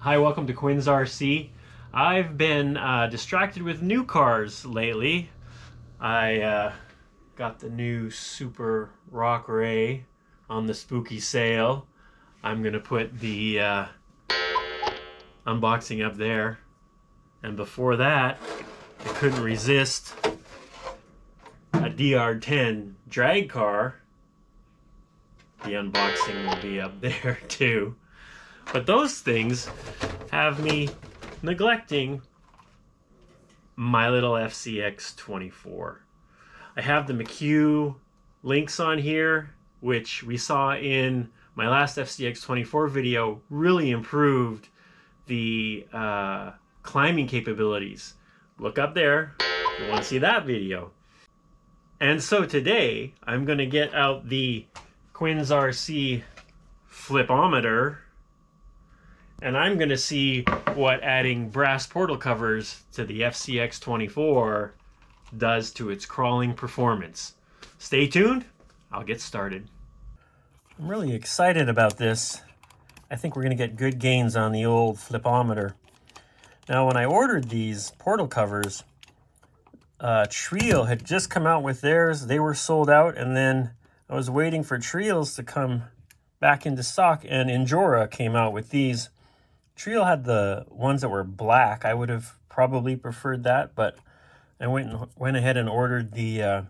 Hi, welcome to Quinn's RC. I've been distracted with new cars lately. I got the new Super Rock Ray on the spooky sale. I'm gonna put the unboxing up there. And before that, I couldn't resist a DR10 drag car. The unboxing will be up there too. But those things have me neglecting my little FCX24. I have the McHugh links on here, which we saw in my last FCX24 video, really improved the climbing capabilities. Look up there if you want to see that video. And so today, I'm going to get out the Quinn's RC flipometer, and I'm going to see what adding brass portal covers to the FCX24 does to its crawling performance. Stay tuned, I'll get started. I'm really excited about this. I think we're going to get good gains on the old flipometer. Now, when I ordered these portal covers, Trio had just come out with theirs. They were sold out, and then I was waiting for Trios to come back into stock, and Injora came out with these. Trio had the ones that were black. I would have probably preferred that, but I went ahead and ordered the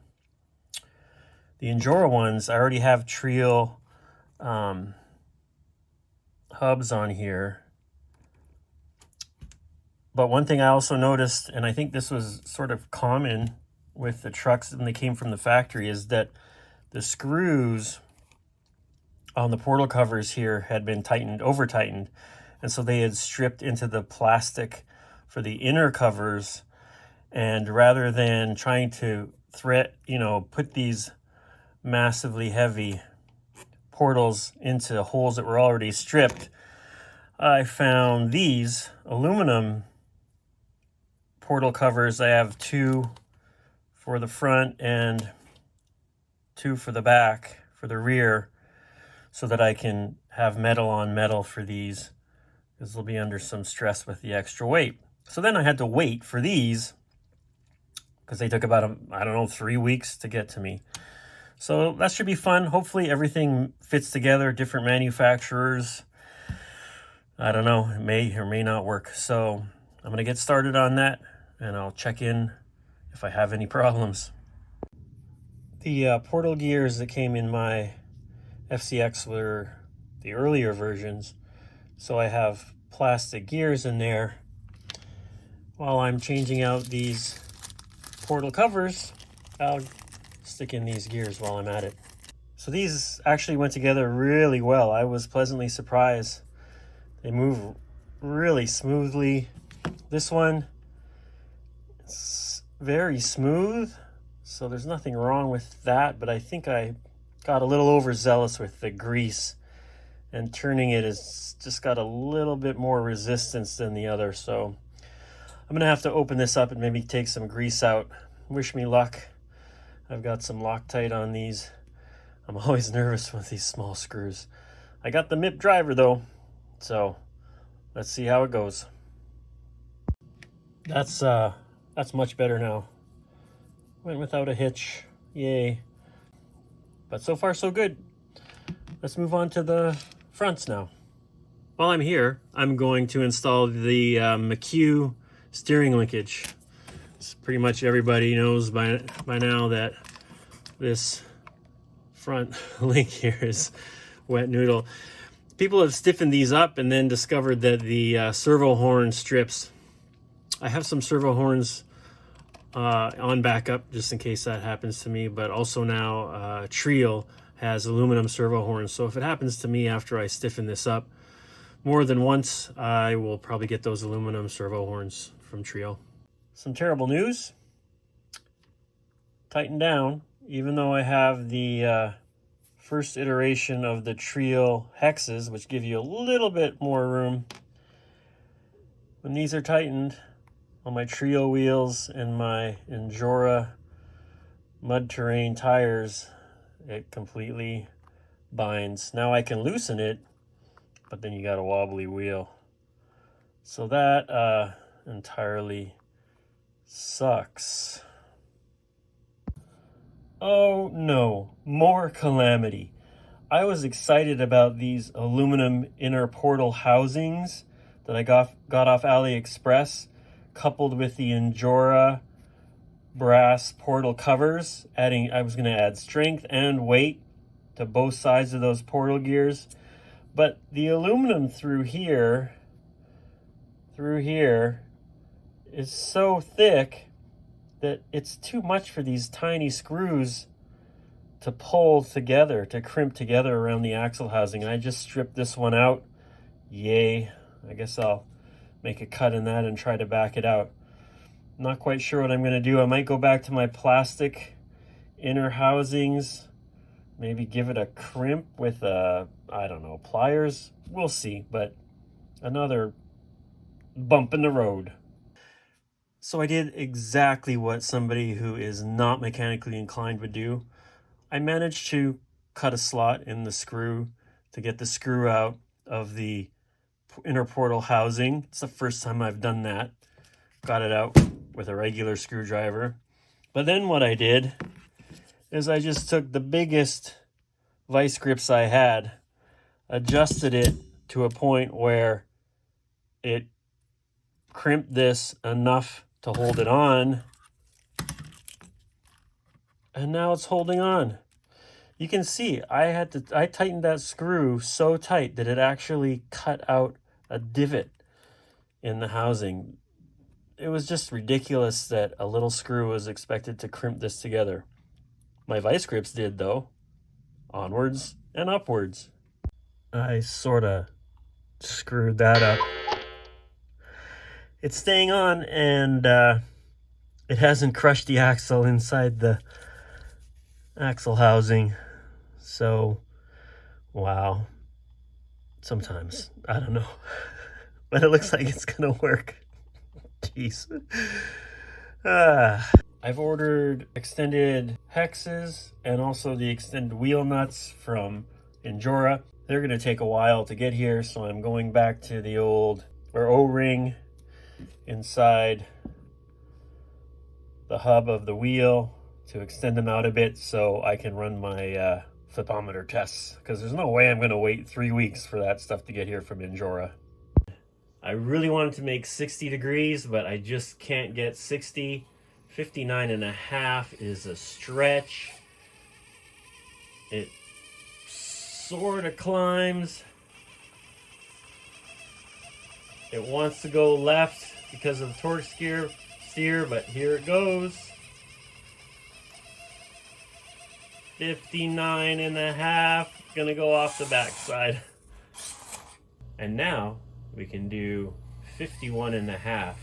Injora ones. I already have Trio hubs on here. But one thing I also noticed, and I think this was sort of common with the trucks when they came from the factory, is that the screws on the portal covers here had been over tightened. And so they had stripped into the plastic for the inner covers, and rather than trying to put these massively heavy portals into holes that were already stripped, I found these aluminum portal covers. I have 2 for the front and 2 for the back, for the rear, so that I can have metal on metal for these, because they'll be under some stress with the extra weight. So then I had to wait for these, because they took about, 3 weeks to get to me. So that should be fun. Hopefully everything fits together, different manufacturers. I don't know, it may or may not work. So I'm gonna get started on that, and I'll check in if I have any problems. The portal gears that came in my FCX were the earlier versions. So I have plastic gears in there. While I'm changing out these portal covers, I'll stick in these gears while I'm at it. So these actually went together really well. I was pleasantly surprised. They move really smoothly. This one, it's very smooth, so there's nothing wrong with that, but I think I got a little overzealous with the grease, and turning it has just got a little bit more resistance than the other. So I'm gonna have to open this up and maybe take some grease out. Wish me luck. I've got some Loctite on these. I'm always nervous with these small screws. I got the MIP driver though, so let's see how it goes. That's much better now. Went without a hitch, yay. But so far so good. Let's move on to the fronts now. While I'm here, I'm going to install the McHugh steering linkage. It's pretty much everybody knows by now that this front link here is wet noodle. People have stiffened these up and then discovered that the servo horn strips. I have some servo horns on backup just in case that happens to me, but also now Trio has aluminum servo horns. So if it happens to me after I stiffen this up more than once, I will probably get those aluminum servo horns from Trio. Some terrible news. Tighten down. Even though I have the first iteration of the Trio hexes, which give you a little bit more room, when these are tightened on my Trio wheels and my Injora mud terrain tires, it completely binds. Now I can loosen it, but then you got a wobbly wheel. So that entirely sucks. Oh no, more calamity. I was excited about these aluminum inner portal housings that I got off AliExpress, coupled with the Injora brass portal covers. I was going to add strength and weight to both sides of those portal gears. But the aluminum through here is so thick that it's too much for these tiny screws to pull together, to crimp together around the axle housing. And I just stripped this one out. Yay. I guess I'll make a cut in that and try to back it out. Not quite sure what I'm going to do. I might go back to my plastic inner housings, maybe give it a crimp with I don't know, pliers. We'll see, but another bump in the road. So I did exactly what somebody who is not mechanically inclined would do. I managed to cut a slot in the screw to get the screw out of the inner portal housing. It's the first time I've done that. Got it out with a regular screwdriver. But then what I did is I just took the biggest vice grips I had, adjusted it to a point where it crimped this enough to hold it on, and now it's holding on. You can see I tightened that screw so tight that it actually cut out a divot in the housing. It was just ridiculous that a little screw was expected to crimp this together. My vice grips did, though. Onwards and upwards. I sort of screwed that up. It's staying on, and it hasn't crushed the axle inside the axle housing. So, wow. Sometimes, I don't know. But it looks like it's gonna work. Jeez. I've ordered extended hexes and also the extended wheel nuts from Injora. They're gonna take a while to get here, so I'm going back to the old O-ring inside the hub of the wheel to extend them out a bit so I can run my flipometer tests, because there's no way I'm going to wait 3 weeks for that stuff to get here from Injora. I really wanted to make 60 degrees, but I just can't get 60. 59.5 is a stretch. It sort of climbs. It wants to go left because of torque steer, but here it goes. 59.5, gonna go off the backside. And now we can do 51.5.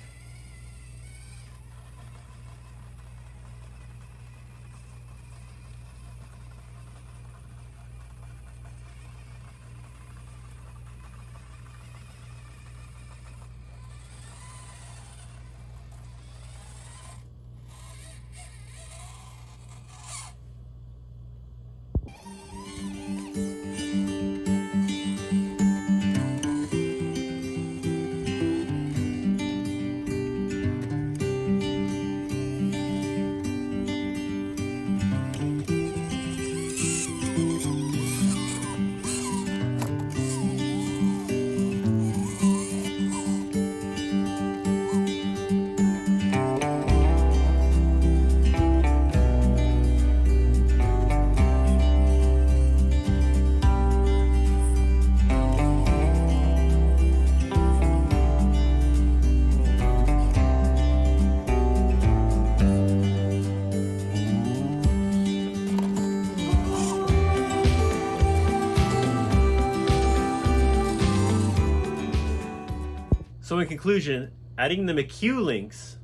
So in conclusion, adding the McHugh links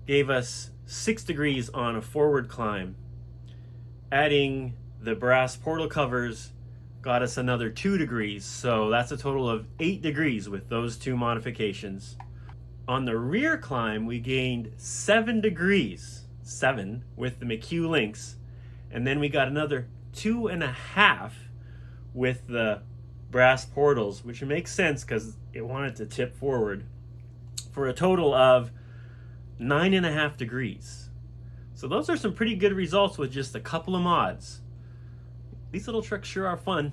gave us 6 degrees on a forward climb. Adding the brass portal covers got us another 2 degrees, so that's a total of 8 degrees with those 2 modifications. On the rear climb, we gained 7 degrees, 7 with the McHugh links, and then we got another 2.5 with the brass portals, which makes sense because it wanted to tip forward. for a total of 9.5 degrees. So those are some pretty good results with just a couple of mods. These little trucks sure are fun.